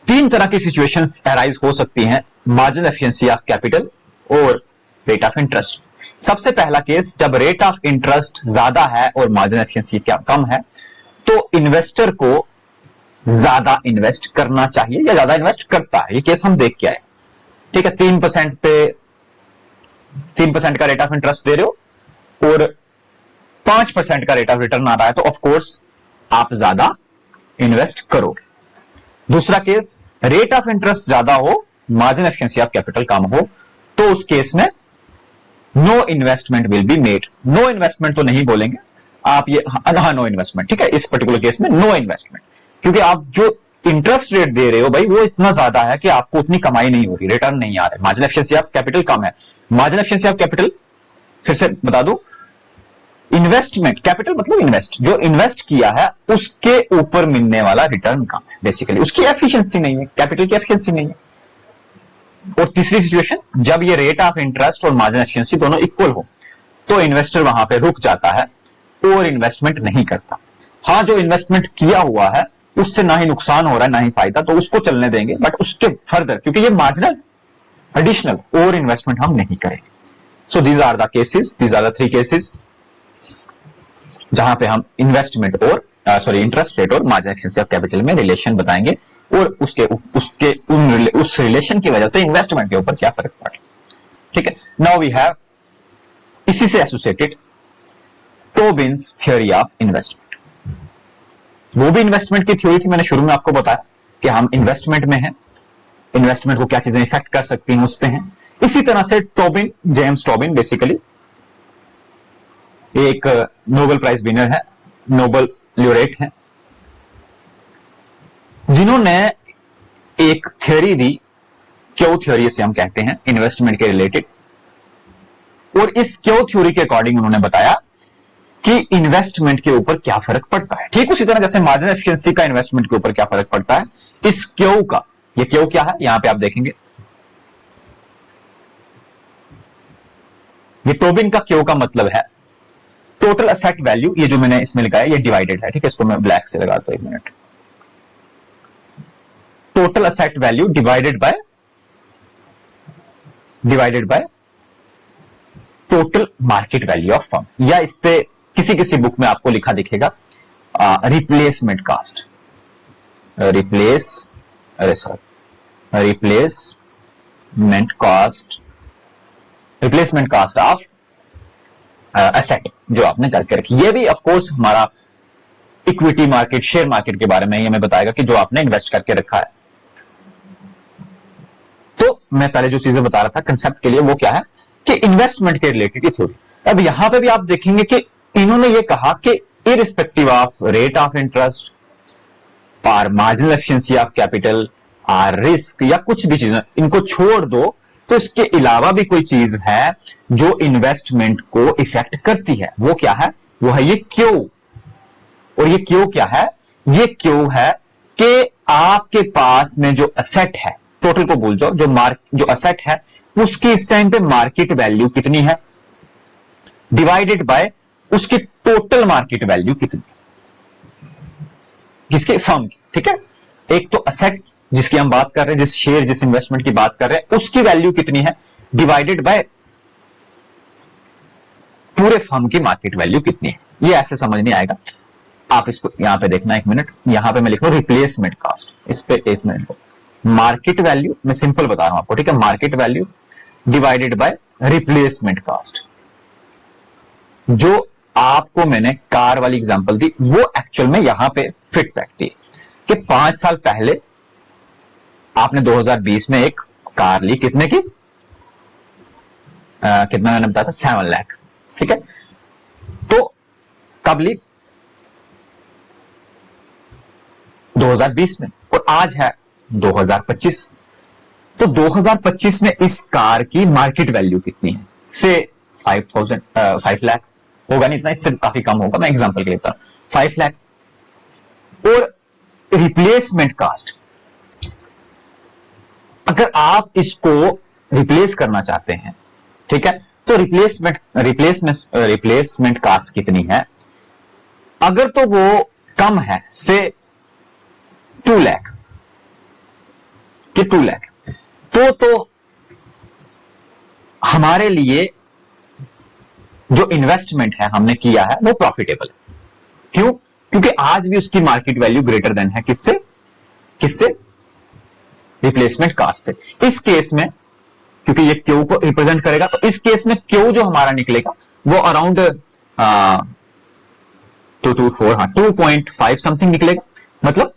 3 तरह की सिचुएशंस अराइज हो सकती हैं मार्जिन एफिशिएंसी ऑफ कैपिटल और रेट ऑफ इंटरेस्ट। सबसे पहला केस, जब रेट ऑफ इंटरेस्ट ज्यादा है और मार्जिन एफिशिएंसी कम है, तो इन्वेस्टर को ज्यादा इन्वेस्ट करना चाहिए या ज्यादा इन्वेस्ट करता है। ये केस हम देख के आए। ठीक है, 3% पे 3% का रेट ऑफ इंटरेस्ट दे रहे हो और 5% का रेट ऑफ रिटर्न आ रहा है, तो ऑफ कोर्स आप ज्यादा इन्वेस्ट करोगे। दूसरा केस, रेट ऑफ इंटरेस्ट ज्यादा हो, मार्जिन एफिशिएंसी ऑफ कैपिटल कम हो, तो उस केस में no investment will be made. No investment तो नहीं बोलेंगे आप, ये हाँ नो इन्वेस्टमेंट। ठीक है, इस पर्टिकुलर केस में नो इन्वेस्टमेंट, क्योंकि आप जो इंटरेस्ट रेट दे रहे हो भाई वो इतना ज्यादा है कि आपको उतनी कमाई नहीं हो रही, रिटर्न नहीं आ रहा। मार्जिन एफिशिएंसी ऑफ कैपिटल कम है। मार्जिन एफिशिएंसी ऑफ कैपिटल, फिर से बता दूं, इन्वेस्टमेंट, कैपिटल मतलब इन्वेस्ट, जो इन्वेस्ट किया है उसके ऊपर मिलने वाला रिटर्न कम है, बेसिकली उसकी एफिशिएंसी नहीं है, कैपिटल की एफिशिएंसी नहीं है। और तीसरी सिचुएशन, जब ये रेट ऑफ इंटरेस्ट और मार्जिन एफिशिएंसी दोनों इक्वल हो, तो इन्वेस्टर वहां पे रुक जाता है और इन्वेस्टमेंट नहीं करता। हाँ, जो इन्वेस्टमेंट किया हुआ है उससे ना ही नुकसान हो रहा है ना ही फायदा, तो उसको चलने देंगे, बट उसके फर्दर, क्योंकि ये मार्जिनल एडिशनल और इन्वेस्टमेंट हम नहीं करेंगे। So these are the cases, these are the 3 cases जहां पे हम इन्वेस्टमेंट और सॉरी इंटरेस्ट रेट और मार्जिनल एफिशिएंसी ऑफ कैपिटल में रिलेशन बताएंगे और उस रिलेशन की वजह से इन्वेस्टमेंट के ऊपर क्या फर्क पड़ा। ठीक है, नाउ वी हैव इसी से एसोसिएटेड टोबिन्स थ्योरी ऑफ इन्वेस्टमेंट। वो भी इन्वेस्टमेंट की थ्योरी थी, मैंने शुरू में आपको बताया कि हम इन्वेस्टमेंट में हैं, इन्वेस्टमेंट को क्या चीजें इफेक्ट कर सकती हैं उस पे हैं। इसी तरह से टोबिन, जेम्स टोबिन बेसिकली एक नोबेल प्राइज विनर है, नोबेल ल्यूरेट है, जिन्होंने एक थ्योरी दी, क्यू थ्योरी से हम कहते हैं, इन्वेस्टमेंट के रिलेटेड। और इस क्यू थ्योरी के अकॉर्डिंग उन्होंने बताया कि इन्वेस्टमेंट के ऊपर क्या फर्क पड़ता है। ठीक उसी तरह जैसे मार्जिनल एफिशिएंसी का इन्वेस्टमेंट के ऊपर क्या फर्क पड़ता है, इस क्यू का, ये क्यू क्या है यहां पे आप देखेंगे, ये टोबिन का क्यू का मतलब है टोटल असेट वैल्यू। ये जो मैंने इसमें लिखा है ये डिवाइडेड है, ठीक है, इसको मैं ब्लैक से लगाता हूं, एक minute. Total asset value divided by total market value of firm, या इस पे किसी किसी बुक में आपको लिखा दिखेगा replacement cost, replacement cost of asset जो आपने करके रखी। ये भी ऑफ कोर्स हमारा इक्विटी मार्केट, शेयर मार्केट के बारे में ये हमें बताएगा कि जो आपने इन्वेस्ट करके रखा है। तो मैं पहले जो चीजें बता रहा था कंसेप्ट के लिए, वो क्या है कि इन्वेस्टमेंट के रिलेटेड थ्योरी। अब यहां पे भी आप देखेंगे कि इन्होंने ये कहा कि irrespective of rate of interest और मार्जिनल एफिशिएंसी ऑफ कैपिटल और रिस्क या कुछ भी चीजें इनको छोड़ दो, तो इसके अलावा भी कोई चीज है जो इन्वेस्टमेंट को इफेक्ट करती है। वो क्या है, वो है ये क्यू। और ये क्यू क्या है, ये क्यू है कि आपके पास में जो असेट है, टोटल को भूल जाओ, जो असेट है उसकी इस टाइम पे मार्केट वैल्यू कितनी है डिवाइडेड बाय उसकी टोटल मार्केट वैल्यू कितनी, किसके, फर्म की। ठीक है, एक तो असेट जिसकी हम बात कर रहे हैं, जिस शेयर, जिस इन्वेस्टमेंट की बात कर रहे हैं, उसकी वैल्यू कितनी है डिवाइडेड बाय पूरे फर्म की मार्केट वैल्यू कितनी है। ये ऐसे समझ नहीं आएगा, आप इसको यहां पे देखना, एक मिनट, यहां पे मैं लिख रहा हूं रिप्लेसमेंट कास्ट, इस पे एक मिनट, मार्केट वैल्यू मैं सिंपल बता रहा हूं आपको, ठीक है, market value divided by replacement cost. जो आपको मैंने कार वाली एग्जांपल दी वो एक्चुअल में यहां पे फिट बैठती है कि 5 साल पहले आपने 2020 में एक कार ली, कितने की, कितना मैंने बताया था, 7 लाख। ठीक है, तो कब ली, 2020 में, और आज है 2025। तो 2025 में इस कार की मार्केट वैल्यू कितनी है, से 5 लाख होगा, नहीं इतना, इससे काफी कम होगा, मैं एग्जांपल के लिए बता रहा हूं, 5 लाख। और रिप्लेसमेंट कास्ट, अगर आप इसको रिप्लेस करना चाहते हैं, ठीक है, तो रिप्लेसमेंट कास्ट कितनी है, अगर तो वो कम है से 2 लाख कि 2 लाख, तो हमारे लिए जो इन्वेस्टमेंट है हमने किया है वो प्रॉफिटेबल है। क्यों, क्योंकि आज भी उसकी मार्केट वैल्यू ग्रेटर देन है, किससे रिप्लेसमेंट कास्ट से। इस केस में क्योंकि ये क्यू को रिप्रेजेंट करेगा, तो इस केस में क्यू जो हमारा निकलेगा वो अराउंड 2.5 समथिंग निकलेगा, मतलब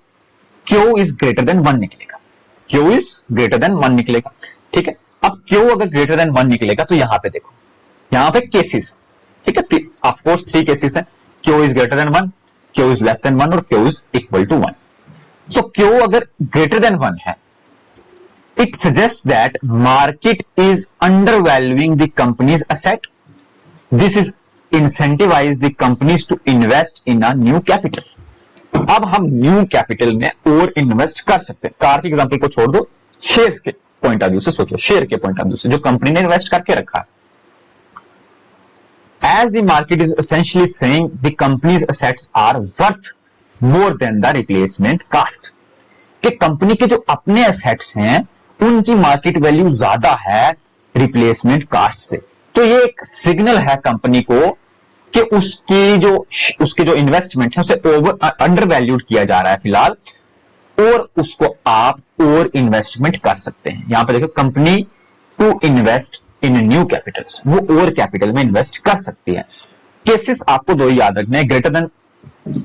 क्यू इज ग्रेटर देन 1 निकलेगा, क्यू इज ग्रेटर देन 1 निकलेगा। ठीक है, अब क्यू अगर ग्रेटर देन 1 निकलेगा तो यहां पे देखो, यहां पे केसेस, ठीक है, ऑफ कोर्स 3 केसेस हैं, Q is greater than 1, Q is less than 1 और Q is equal to 1। So Q अगर ग्रेटर देन 1 है, it suggests that market is undervaluing the company's asset. This is incentivize the companies to invest in a new capital. अब हम new capital में और invest कर सकते हैं। Car की एग्जांपल को छोड़ दो, शेयर्स के पॉइंट ऑफ व्यू से सोचो, शेयर के पॉइंट ऑफ व्यू से जो कंपनी ने इन्वेस्ट करके रखा है। As the market is essentially saying the company's assets are worth more than the replacement cost. कि कंपनी के जो अपने एसेट्स हैं उनकी मार्केट वैल्यू ज्यादा है रिप्लेसमेंट कास्ट से। तो ये एक सिग्नल है कंपनी को कि उसके जो इन्वेस्टमेंट है उसे अंडर वैल्यूड किया जा रहा है फिलहाल, और उसको आप और इन्वेस्टमेंट कर सकते हैं। यहां पर देखो, company to invest in new capitals, वो और कैपिटल में इन्वेस्ट कर सकती है। केसेस आपको दो ही याद रखने हैं, ग्रेटर देन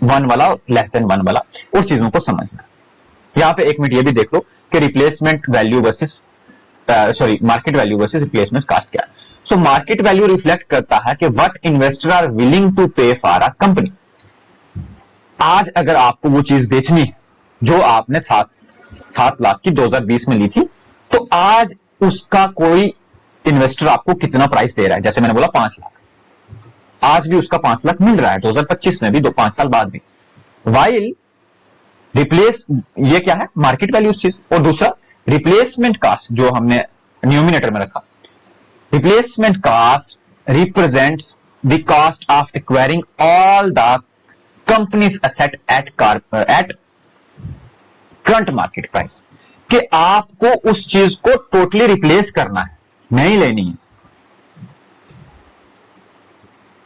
1 वाला और लेस देन 1 वाला, और चीजों को समझना। यहां पे एक मिनट ये भी देख लो कि replacement value versus market value versus replacement cost क्या है। सो मार्केट वैल्यू रिफ्लेक्ट करता है कि what investor are willing to pay for a company. आज अगर आपको वो चीज बेचनी है जो आपने 7 लाख की 2020 में ली थी, तो आज उसका कोई इन्वेस्टर आपको कितना प्राइस दे रहा है? जैसे मैंने बोला 5 लाख, आज भी उसका 5 लाख मिल रहा है 2025 में भी, 5 साल बाद भी। वाइल रिप्लेस, ये क्या है? मार्केट वैल्यू उस चीज। और दूसरा रिप्लेसमेंट कास्ट जो हमने न्यूमिनेटर में रखा, replacement cost represents the cost of acquiring all the company's asset at current market price, कि आपको उस चीज को टोटली रिप्लेस करना है, नहीं लेनी है।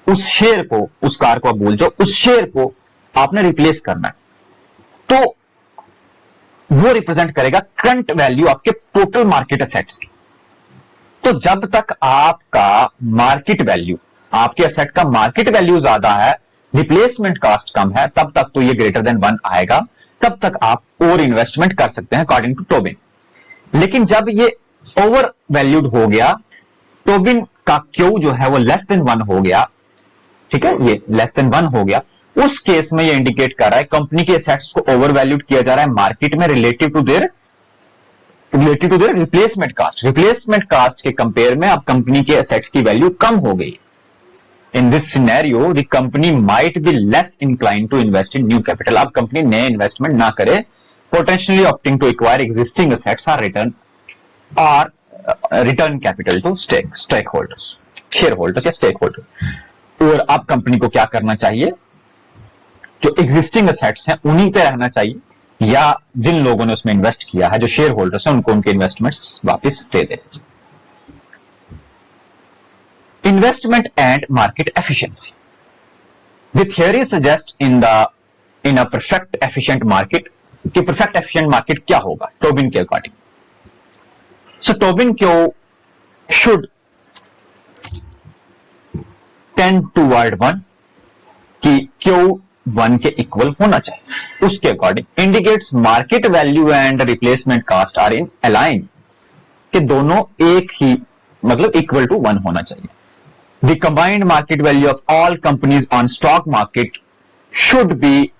उस शेयर को, उस कार को आप भूल जाओ, उस शेयर को आपने रिप्लेस करना है, तो वो रिप्रेजेंट करेगा करंट वैल्यू आपके टोटल मार्केट एसेट्स की। तो जब तक आपका मार्केट वैल्यू, आपके एसेट का मार्केट वैल्यू ज्यादा है, रिप्लेसमेंट कॉस्ट कम है, तब तक तो ये ग्रेटर देन 1 आएगा, तब तक आप और इन्वेस्टमेंट कर सकते हैं अकॉर्डिंग टू टोबिन। लेकिन जब ये ओवर वैल्यूड हो गया, टोबिन का क्यू जो है वो लेस देन 1 हो गया, ठीक है, ये लेस देन 1 हो गया, उस केस में ये इंडिकेट कर रहा है कंपनी के एसेट्स को ओवर वैल्यूड किया जा रहा है मार्केट में relative to their replacement cost. Replacement cost के कंपेयर में अब कंपनी के एसेट्स की वैल्यू कम हो गई। In this scenario the company might be less incline to invest in new capital. अब कंपनी नए इन्वेस्टमेंट ना करे, potentially opting to acquire existing assets और return capital to stakeholders, shareholders या स्टेक होल्डर। और अब company को क्या करना चाहिए? जो एग्जिस्टिंग एसेट्स हैं उन्हीं पे रहना चाहिए, या जिन लोगों ने उसमें इन्वेस्ट किया है, जो शेयर होल्डर्स हैं, उनको उनके इन्वेस्टमेंट्स वापस दे दें। Investment and market efficiency. The theory suggest in a perfect efficient market, कि परफेक्ट एफिशिएंट मार्केट क्या होगा टोबिन के अकॉर्डिंग। सो टोबिन क्यों शुड टेंड टूवर्ड 1, कि क्यों 1 के इक्वल होना चाहिए, उसके according indicates market value and replacement cost are in align, कि दोनों एक ही, मतलब इक्वल टू 1 होना चाहिए। The combined market value of all companies on stock market should be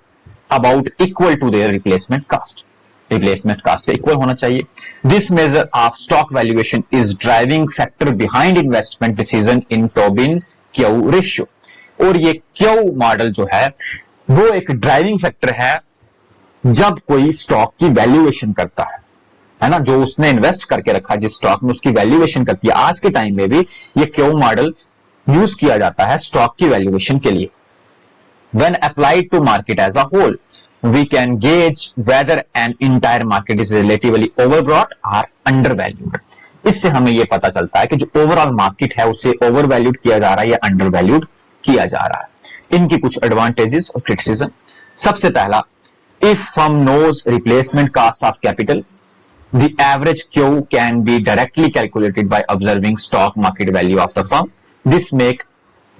about equal to their replacement cost, replacement cost का equal होना चाहिए। This measure of stock valuation is driving factor behind investment decision in Tobin Q ratio. और ये Q model जो है वो एक driving factor है जब कोई स्टॉक की वैल्यूएशन करता है ना, जो उसने इन्वेस्ट करके रखा जिस स्टॉक में, उसकी वैल्यूएशन करती है। आज के टाइम में भी ये क्यू मॉडल यूज किया जाता है स्टॉक की वैल्यूएशन के लिए। When applied to market as a whole, we can gauge whether an entire market is relatively overbought or undervalued. इससे हमें यह पता चलता है कि जो ओवरऑल मार्केट है उसे ओवरवैल्यूड किया जा रहा है या अंडरवैल्यूड किया जा रहा है। इनकी कुछ एडवांटेजेस और क्रिटिसिज्म। सबसे पहला, if firm knows replacement cost of capital, the average Q can be directly calculated by observing stock market value of the firm. This make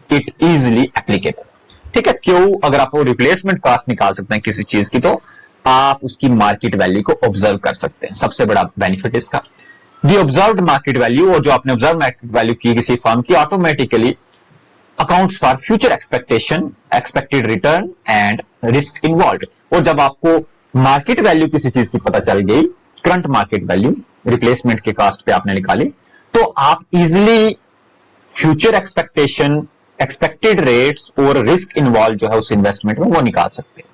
it easily applicable. ठीक है, क्यों अगर आप वो रिप्लेसमेंट कॉस्ट निकाल सकते हैं किसी चीज की, तो आप उसकी मार्केट वैल्यू को ऑब्जर्व कर सकते हैं। सबसे बड़ा बेनिफिट इसका। दी ऑब्जर्व्ड मार्केट वैल्यू, और जो आपने ऑब्जर्व मार्केट वैल्यू की किसी फर्म की, automatically accounts for future expectation, expected return and risk involve. और जब आपको मार्केट वैल्यू किसी चीज की पता चल गई, करंट मार्केट वैल्यू रिप्लेसमेंट के कॉस्ट पे आपने निकाली, तो आप easily future expectation, expected rates और रिस्क इन्वॉल्व जो है उस इन्वेस्टमेंट में, वो निकाल सकते हैं।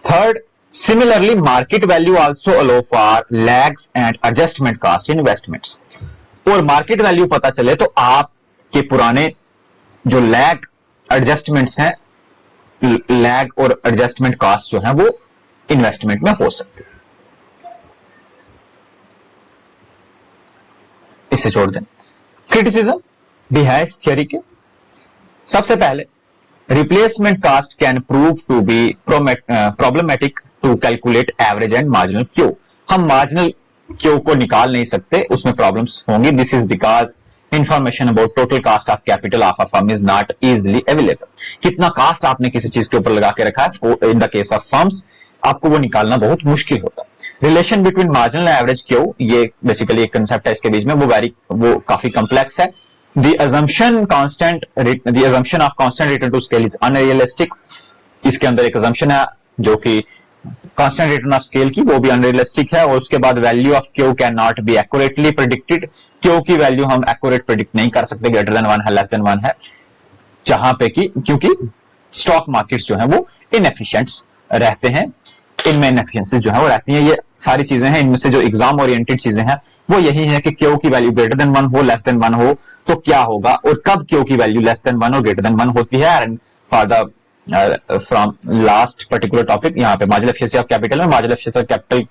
Third, similarly market value also allow for lags and adjustment cost investments. और मार्केट वैल्यू पता चले तो आपके पुराने जो लैग एडजस्टमेंट्स हैं, लैग और एडजस्टमेंट कॉस्ट जो है वो इन्वेस्टमेंट में हो सकते हैं। इसे छोड़ दें। क्रिटिसिज्म भी है इस थियरी के। सबसे पहले replacement cost can prove to be problematic to calculate average and marginal Q. हम मार्जिनल क्यू को निकाल नहीं सकते, उसमें प्रॉब्लम्स होंगी। This is because information about total cost of capital of a firm is not easily available. कितना cost आपने किसी चीज के ऊपर लगा के रखा है, in the case of firms आपको वो निकालना बहुत मुश्किल होता है। Relation between marginal and average queue, ये बेसिकली एक कंसेप्ट है इसके बीच में, वो काफी कॉम्प्लेक्स है। The assumption of constant return to scale is unrealistic। इसके अंदर एक assumption है जो कि constant return of scale की, वो भी unrealistic है। और उसके बाद value of Q cannot be accurately predicted। Q की value हम accurate predict नहीं कर सकते, greater than 1 है, less than 1 है, जहां पे कि क्योंकि स्टॉक मार्केट्स जो है वो इनएफिशिएंट रहते हैं, इनमें इनएफिशिएंसी जो है वो रहती है। ये सारी चीजें हैं, इनमें से जो एग्जाम ओरिएंटेड चीजें हैं वो यही है कि क्यू की वैल्यू ग्रेटर देन 1 हो, लेस देन 1 हो तो क्या होगा, और कब क्यू की वैल्यू लेस देन 1 और ग्रेटर देन 1 होती है। And for the from last particular topic यहाँ पे मार्जिनल एफिशिएंसी ऑफ कैपिटल में मार्जिनल एफिशिएंसी ऑफ कैपिटल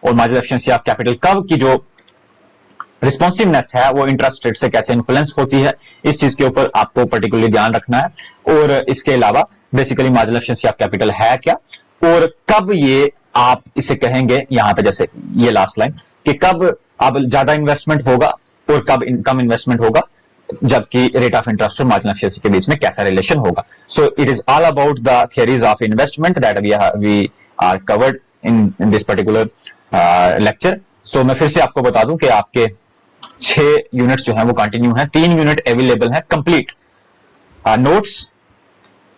और marginal efficiency of capital curve की जो रिस्पॉन्सिवनेस है वो इंटरेस्ट रेट से कैसे इन्फ्लुएंस होती है, इस चीज के ऊपर आपको पर्टिकुलरली ध्यान रखना है। और इसके अलावा basically marginal efficiency of capital है क्या, और कब ये आप इसे कहेंगे, यहाँ पे जैसे ये लास्ट लाइन कि कब अब ज्यादा इन्वेस्टमेंट होगा और कब कम इन्वेस्टमेंट होगा, जबकि रेट ऑफ इंटरेस्ट और मार्जिनल एफिशिएंसी के बीच में कैसा रिलेशन होगा। So it is all about the theories of investment that we are covered in this particular lecture. So मैं फिर से आपको बता दूं कि आपके 6 यूनिट्स जो हैं वो कंटिन्यू हैं, 3 यूनिट अवेलेबल हैं कंप्लीट, नोट्स,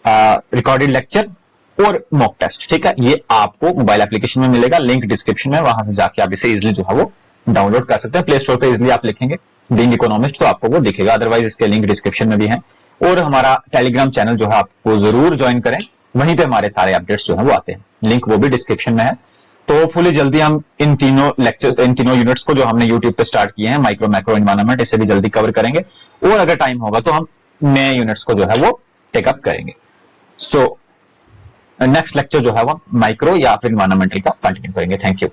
रिकॉर्डेड लेक्चर और मॉक टेस्ट। ठीक है, ये आपको मोबाइल एप्लीकेशन में मिलेगा, लिंक डिस्क्रिप्शन में, वहां से जाके आप इसे इजिली जो है वो डाउनलोड कर सकते हैं। प्ले स्टोर पे इजिली आप लिखेंगे बीइंग इकोनॉमिस्ट तो आपको वो दिखेगा, अदरवाइज इसके लिंक डिस्क्रिप्शन में भी है। और हमारा टेलीग्राम चैनल जो है आपको जरूर ज्वाइन करें, वहीं पे हमारे सारे अपडेट्स जो है वो आते हैं, लिंक वो भी डिस्क्रिप्शन में है। तो होपफुली जल्दी हम इन तीनों यूनिट्स को जो हमने यूट्यूब पे स्टार्ट किए हैं, माइक्रो मैक्रो एनवायरनमेंट, इसे भी जल्दी कवर करेंगे। और अगर टाइम होगा तो हम नए यूनिट्स को जो है वो टेकअप करेंगे। सो नेक्स्ट लेक्चर जो है वो माइक्रो या फिर एनवायरनमेंटल का कंटिन्यू करेंगे। Thank you.